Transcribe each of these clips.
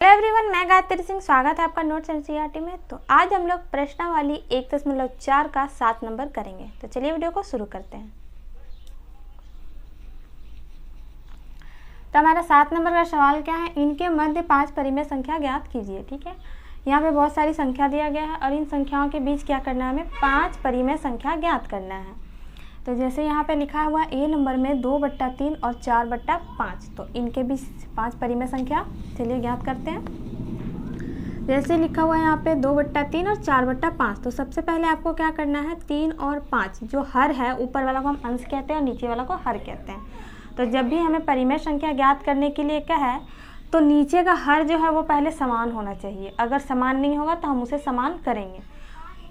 Hello everyone, मैं गायत्री सिंह। स्वागत है आपका नोट्स एनसीईआरटी में। तो आज हम लोग प्रश्नावली 1.4 का 7 नंबर करेंगे। तो चलिए वीडियो को शुरू करते हैं। तो हमारा 7 नंबर का सवाल क्या है, इनके मध्य 5 परिमेय संख्या ज्ञात कीजिए। ठीक है, यहाँ पे बहुत सारी संख्या दिया गया है और इन संख्याओं के बीच क्या करना है, हमें 5 परिमेय संख्या ज्ञात करना है। तो जैसे यहाँ पे लिखा हुआ ए नंबर में 2/3 और 4/5, तो इनके बीच 5 परिमेय संख्या चलिए ज्ञात करते हैं। जैसे लिखा हुआ है यहाँ पे 2/3 और 4/5, तो सबसे पहले आपको क्या करना है, 3 और 5 जो हर है, ऊपर वाला को हम अंश कहते हैं और नीचे वाला को हर कहते हैं। तो जब भी हमें परिमेय संख्या ज्ञात करने के लिए क्या है, तो नीचे का हर जो है वो पहले समान होना चाहिए। अगर समान नहीं होगा तो हम उसे समान करेंगे।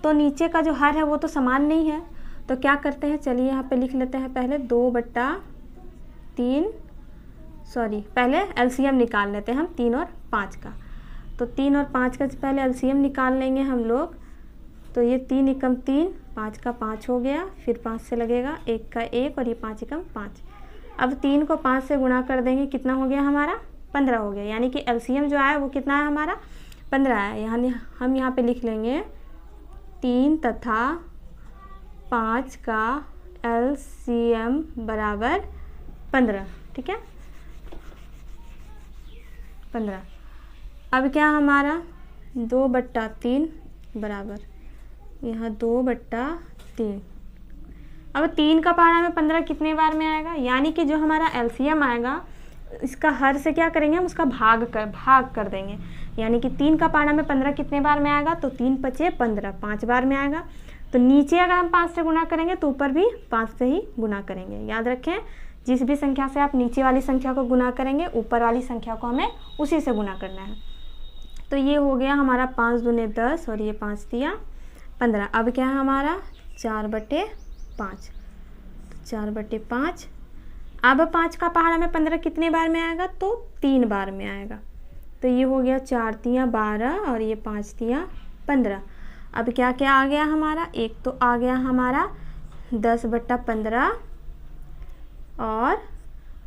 तो नीचे का जो हर है वो तो समान नहीं है, तो क्या करते हैं, चलिए यहाँ पे लिख लेते हैं पहले 2/3, पहले एलसीएम निकाल लेते हैं हम 3 और 5 का। तो 3 और 5 का पहले एलसीएम निकाल लेंगे हम लोग। तो ये 3 एकम 3, 5 का 5 हो गया, फिर 5 से लगेगा 1 का 1 और ये 5 एकम 5। अब 3 को 5 से गुणा कर देंगे, कितना हो गया हमारा, 15 हो गया। यानी कि एलसीएम जो आया वो कितना है हमारा, 15 है। यानी हम यहाँ पे लिख लेंगे 3 तथा 5 का एलसीएम बराबर 15। ठीक है, 15। अब क्या हमारा 2/3 बराबर यहाँ 2/3। अब 3 का पहाड़ा में 15 कितने बार में आएगा, यानी कि जो हमारा एलसीएम आएगा इसका हर से क्या करेंगे हम, उसका भाग कर देंगे। यानी कि 3 का पहाड़ा में 15 कितने बार में आएगा, तो 3 × 5 = 15, 5 बार में आएगा। तो नीचे अगर हम 5 से गुना करेंगे तो ऊपर भी 5 से ही गुना करेंगे। याद रखें, जिस भी संख्या से आप नीचे वाली संख्या को गुना करेंगे, ऊपर वाली संख्या को हमें उसी से गुना करना है। तो ये हो गया हमारा 5 दूने 10 और ये 5 दिया 15। अब क्या है हमारा 4/5, 4/5। अब 5 का पहाड़ा में 15 कितने बार में आएगा, तो 3 बार में आएगा। तो ये हो गया 4 × 3 = 12 और ये 5 × 3 = 15। अब क्या क्या आ गया हमारा, एक तो आ गया हमारा 10/15 और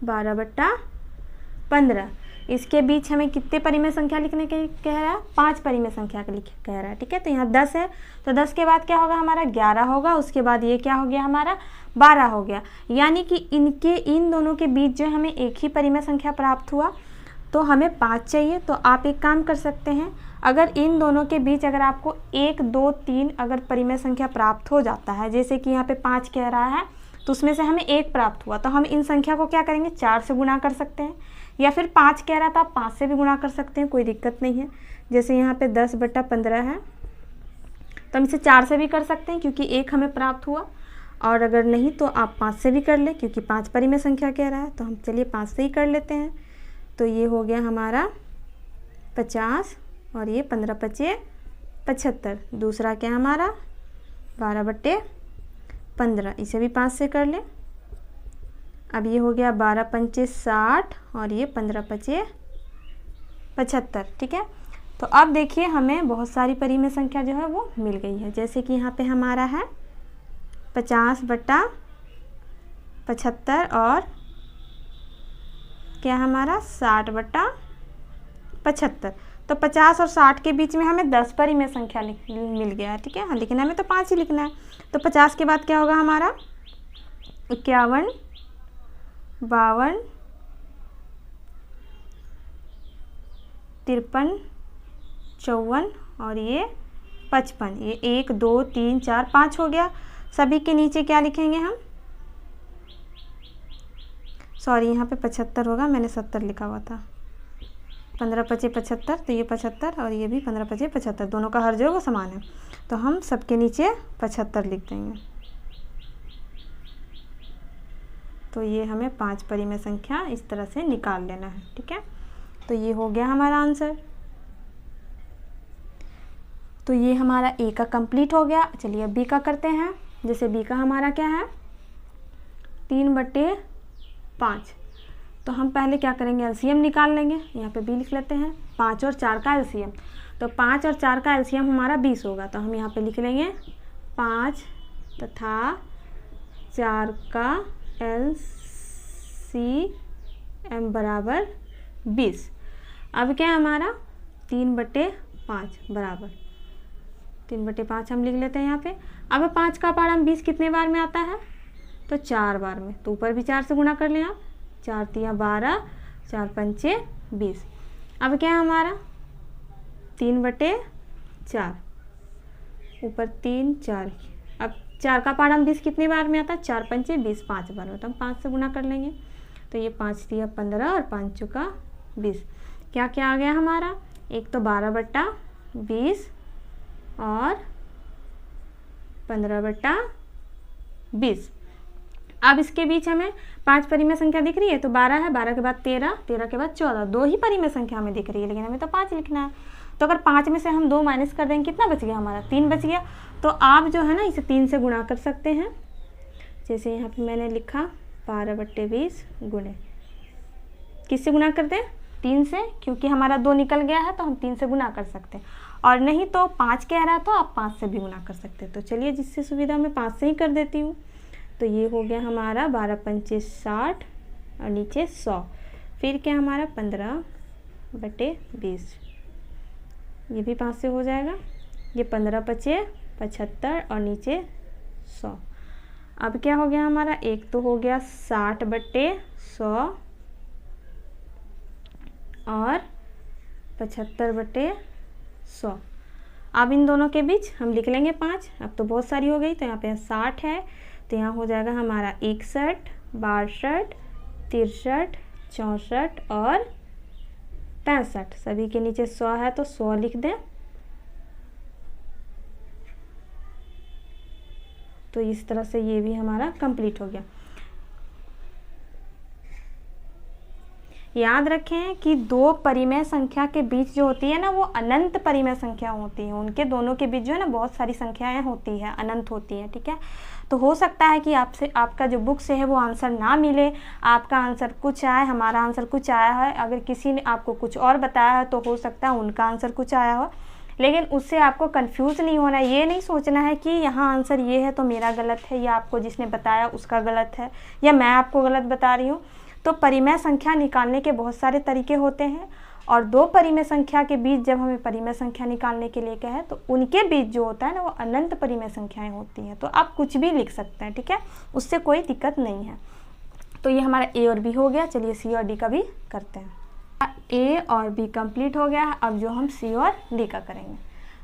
12/15। इसके बीच हमें कितने परिमेय संख्या लिखने के कह रहा है, 5 परिमेय संख्या का कह रहा है। ठीक है, तो यहाँ 10 है, तो 10 के बाद क्या होगा हमारा 11 होगा। उसके बाद ये क्या हो गया हमारा 12 हो गया। यानी कि इन दोनों के बीच जो हमें एक ही परिमेय संख्या प्राप्त हुआ, तो हमें 5 चाहिए। तो आप एक काम कर सकते हैं, अगर इन दोनों के बीच अगर आपको 1, 2, 3 अगर परिमेय संख्या प्राप्त हो जाता है, जैसे कि यहाँ पे 5 कह रहा है, तो उसमें से हमें 1 प्राप्त हुआ, तो हम इन संख्या को क्या करेंगे, 4 से गुणा कर सकते हैं। या फिर 5 कह रहा था, आप 5 से भी गुणा कर सकते हैं, कोई दिक्कत नहीं है। जैसे यहाँ पे 10/15 है, तो हम इसे 4 से भी कर सकते हैं क्योंकि 1 हमें प्राप्त हुआ। और अगर नहीं तो आप 5 से भी कर ले, क्योंकि 5 परिमेय संख्या कह रहा है, तो हम चलिए 5 से ही कर लेते हैं। तो ये हो गया हमारा 50 और ये 15 × 5 = 75। दूसरा क्या हमारा 12/15, इसे भी 5 से कर ले। अब ये हो गया 12 × 5 = 60 और ये 15 × 5 = 75। ठीक है, तो अब देखिए हमें बहुत सारी परिमेय संख्या जो है वो मिल गई है। जैसे कि यहाँ पे हमारा है 50/75 और क्या हमारा 60/75। तो 50 और 60 के बीच में हमें 10 परिमेय संख्या मिल गया है। ठीक है, हाँ, लेकिन हमें तो 5 ही लिखना है। तो 50 के बाद क्या होगा हमारा 51, 52, 53, 54 और ये 55। ये 1, 2, 3, 4, 5 हो गया। सभी के नीचे क्या लिखेंगे हम, सॉरी यहाँ पे 75 होगा, मैंने 70 लिखा हुआ था। 15 × 5 = 75, तो ये 75 और ये भी 15 × 5 = 75, दोनों का हर जो है वो समान है। तो हम सबके नीचे 75 लिख देंगे। तो ये हमें 5 परिमेय संख्या इस तरह से निकाल लेना है। ठीक है, तो ये हो गया हमारा आंसर। तो ये हमारा ए का कंप्लीट हो गया। चलिए अब बी का करते हैं। जैसे बी का हमारा क्या है 3/5, तो हम पहले क्या करेंगे, एलसीएम निकाल लेंगे। यहाँ पे बी लिख लेते हैं, 5 और 4 का एलसीएम। तो 5 और 4 का एलसीएम हमारा 20 होगा, तो हम यहाँ पे लिख लेंगे 5 तथा 4 का एलसीएम बराबर 20। अब क्या है हमारा 3/5 बराबर 3/5 हम लिख लेते हैं यहाँ पे। अब 5 का पहाड़ा 20 कितने बार में आता है, तो 4 बार में, तो ऊपर भी 4 से गुना कर लें आप, 4 तिया 12, 4 पंचे 20। अब क्या है हमारा 3/4, ऊपर 3 4, अब 4 का पहाड़ा 20 कितने बार में आता है, 4 पंचे 20, 5 बार में, तो हम 5 से गुना कर लेंगे। तो ये 5 तिया 15 और 5 चौका 20। क्या क्या आ गया हमारा, एक तो 12/20 और 15/20। अब इसके बीच हमें 5 परिमेय संख्या दिख रही है, तो 12 है, 12 के बाद 13, 13 के बाद 14, 2 ही परिमेय संख्या हमें दिख रही है, लेकिन हमें तो 5 लिखना है। तो अगर 5 में से हम 2 माइनस कर देंगे, कितना बच गया हमारा, 3 बच गया। तो आप जो है ना इसे 3 से गुणा कर सकते हैं। जैसे यहाँ पे मैंने लिखा 12/20 गुणे, किससे गुणा करते हैं, 3 से, क्योंकि हमारा 2 निकल गया है तो हम 3 से गुणा कर सकते हैं। और नहीं तो 5 कह रहा है तो आप 5 से भी गुणा कर सकते हैं। तो चलिए जिससे सुविधा मैं 5 से ही कर देती हूँ। तो ये हो गया हमारा 12 पंचे 60 और नीचे 100, फिर क्या हमारा 15/20, ये भी 5 से हो जाएगा। ये 15 पचे 75 और नीचे 100। अब क्या हो गया हमारा, एक तो हो गया 60/100 और 75/100। अब इन दोनों के बीच हम लिख लेंगे 5, अब तो बहुत सारी हो गई, तो यहाँ पे 60 है, तो यहाँ हो जाएगा हमारा 61, 62, 63, 64 और 65। सभी के नीचे 100 है तो 100 लिख दें। तो इस तरह से ये भी हमारा कंप्लीट हो गया। याद रखें कि 2 परिमेय संख्या के बीच जो होती है ना वो अनंत परिमेय संख्या होती है। उनके दोनों के बीच जो है ना बहुत सारी संख्याएं होती है, अनंत होती है, ठीक है। तो हो सकता है कि आपसे आपका जो बुक से है वो आंसर ना मिले, आपका आंसर कुछ आए, हमारा आंसर कुछ आया है। अगर किसी ने आपको कुछ और बताया है तो हो सकता है उनका आंसर कुछ आया हो, लेकिन उससे आपको कंफ्यूज नहीं होना। ये नहीं सोचना है कि यहाँ आंसर ये है तो मेरा गलत है, या आपको जिसने बताया उसका गलत है, या मैं आपको गलत बता रही हूँ। तो परिमेय संख्या निकालने के बहुत सारे तरीके होते हैं, और 2 परिमेय संख्या के बीच जब हमें परिमेय संख्या निकालने के लिए कहे तो उनके बीच जो होता है ना वो अनंत परिमेय संख्याएं होती हैं। तो आप कुछ भी लिख सकते हैं, ठीक है, उससे कोई दिक्कत नहीं है। तो ये हमारा ए और बी हो गया। चलिए सी और डी का भी करते हैं। ए और बी कंप्लीट हो गया है। अब जो हम सी और डी का करेंगे,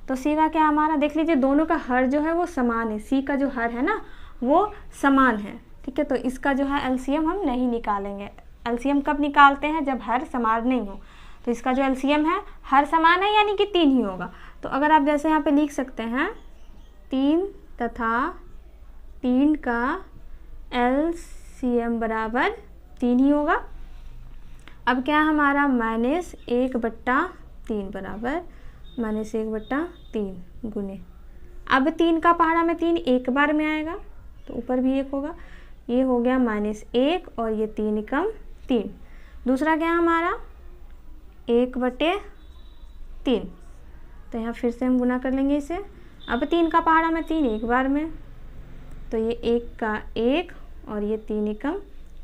तो सी का क्या हमारा देख लीजिए, दोनों का हर जो है वो समान है। सी का जो हर है ना वो समान है, ठीक है। तो इसका जो है एलसीएम हम नहीं निकालेंगे। एलसीएम कब निकालते हैं, जब हर समान नहीं हो। तो इसका जो एलसीएम है हर समान है, यानी कि 3 ही होगा। तो अगर आप जैसे यहाँ पे लिख सकते हैं 3 तथा 3 का एलसीएम बराबर 3 ही होगा। अब क्या हमारा -1/3 बराबर -1/3 गुने, अब 3 का पहाड़ा में 3 एक बार में आएगा तो ऊपर भी 1 होगा। ये हो गया -1 और ये 3 एकम 3। दूसरा क्या हमारा 1/3, तो यहाँ फिर से हम गुना कर लेंगे इसे। अब 3 का पहाड़ा में 3 एक बार में, तो ये 1 का 1 और ये 3 एकम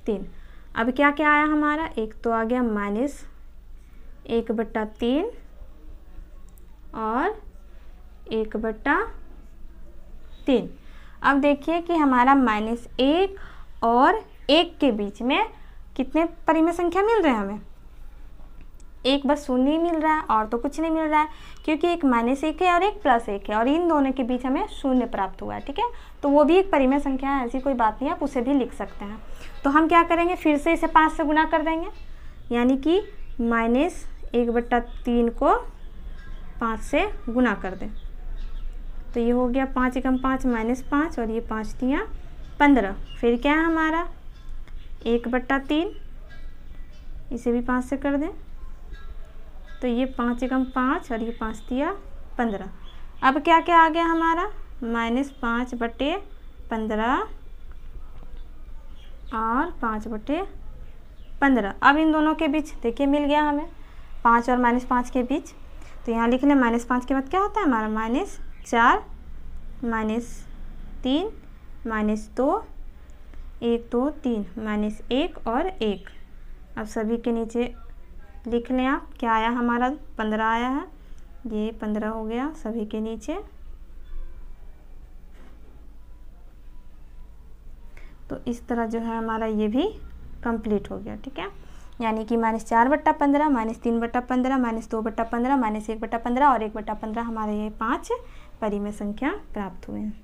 3। अब क्या क्या आया हमारा, एक तो आ गया -1/3 और 1/3। अब देखिए कि हमारा -1 और 1 के बीच में कितने परिमेय संख्या मिल रहे हैं हमें, एक बस शून्य ही मिल रहा है और तो कुछ नहीं मिल रहा है, क्योंकि एक -1 है और एक +1 है और इन दोनों के बीच हमें शून्य प्राप्त हुआ है, ठीक है। तो वो भी एक परिमेय संख्या है, ऐसी कोई बात नहीं, आप उसे भी लिख सकते हैं। तो हम क्या करेंगे, फिर से इसे 5 से गुना कर देंगे, यानी कि -1/3 को 5 से गुना कर दें। तो ये हो गया 5 एकम 5 -5 और ये 5 तिया 15। फिर क्या है हमारा 1/3, इसे भी 5 से कर दें, तो ये 5 एकम 5 और ये 5 तिया 15। अब क्या क्या आ गया हमारा -5/15 और 5/15। अब इन दोनों के बीच देखिए मिल गया हमें 5 और -5 के बीच। तो यहाँ लिख लें -5 के बाद क्या होता है हमारा -4 -3 -2 1 2 3 -1 और 1। अब सभी के नीचे लिख लें आप, क्या आया हमारा 15 आया है। ये 15 हो गया सभी के नीचे। तो इस तरह जो है हमारा ये भी कंप्लीट हो गया, ठीक है। यानी कि -4/15, -3/15, -2/15, -1/15 और 1/15 हमारे ये 5 परिमेय संख्या प्राप्त हुए हैं।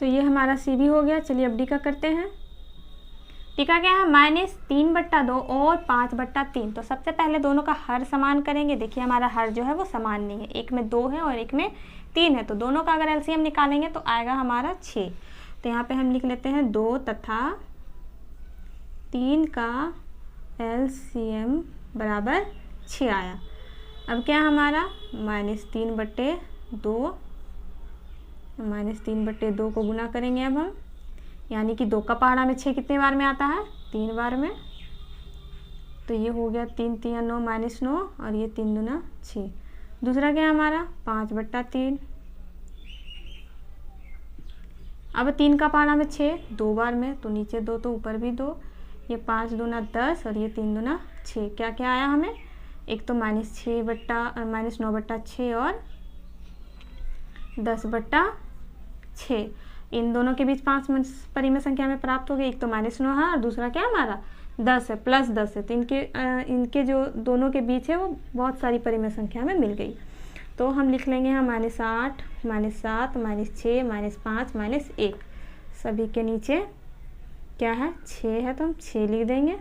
तो ये हमारा सी भी हो गया। चलिए अब डी का करते हैं। डी का क्या है, -3/2 और 5/3। तो सबसे पहले दोनों का हर समान करेंगे। देखिए हमारा हर जो है वो समान नहीं है, एक में 2 है और एक में 3 है, तो दोनों का अगर एलसीएम निकालेंगे तो आएगा हमारा 6। तो यहाँ पे हम लिख लेते हैं 2 तथा 3 का एलसीएम बराबर 6 आया। अब क्या हमारा -3/2 को गुना करेंगे अब हम, यानी कि 2 का पहाड़ा में 6 कितने बार में आता है, 3 बार में। तो ये हो गया 3 3 9 -9 और ये 3 दूना 6। दूसरा क्या है हमारा 5/3। अब 3 का पहाड़ा में 6 2 बार में, तो नीचे 2 तो ऊपर भी 2। ये 5 दूना 10 और ये 3 दूना 6। क्या क्या आया हमें, एक तो -9/6 और 10/6। इन दोनों के बीच 5 परिमेय संख्या में प्राप्त हो गई। एक तो -9 है और दूसरा क्या हमारा 10 है, +10 है। तो इनके जो दोनों के बीच है वो बहुत सारी परिमेय संख्या में मिल गई। तो हम लिख लेंगे यहाँ -8, -7, -6, -5, -1। सभी के नीचे क्या है 6 है, तो हम 6 लिख देंगे।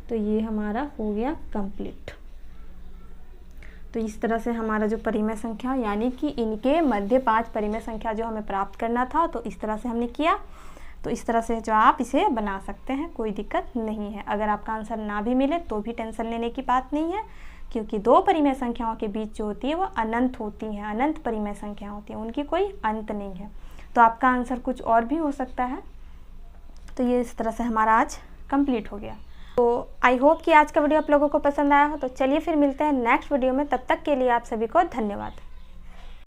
तो ये हमारा हो गया कंप्लीट। तो इस तरह से हमारा जो परिमेय संख्या यानी कि इनके मध्य 5 परिमेय संख्या जो हमें प्राप्त करना था, तो इस तरह से हमने किया। तो इस तरह से जो आप इसे बना सकते हैं, कोई दिक्कत नहीं है। अगर आपका आंसर ना भी मिले तो भी टेंशन लेने की बात नहीं है, क्योंकि 2 परिमेय संख्याओं के बीच जो होती है वो अनंत होती हैं, अनंत परिमेय संख्या होती हैं, उनकी कोई अंत नहीं है। तो आपका आंसर कुछ और भी हो सकता है। तो ये इस तरह से हमारा आज कंप्लीट हो गया। तो आई होप कि आज का वीडियो आप लोगों को पसंद आया हो। तो चलिए फिर मिलते हैं नेक्स्ट वीडियो में, तब तक के लिए आप सभी को धन्यवाद।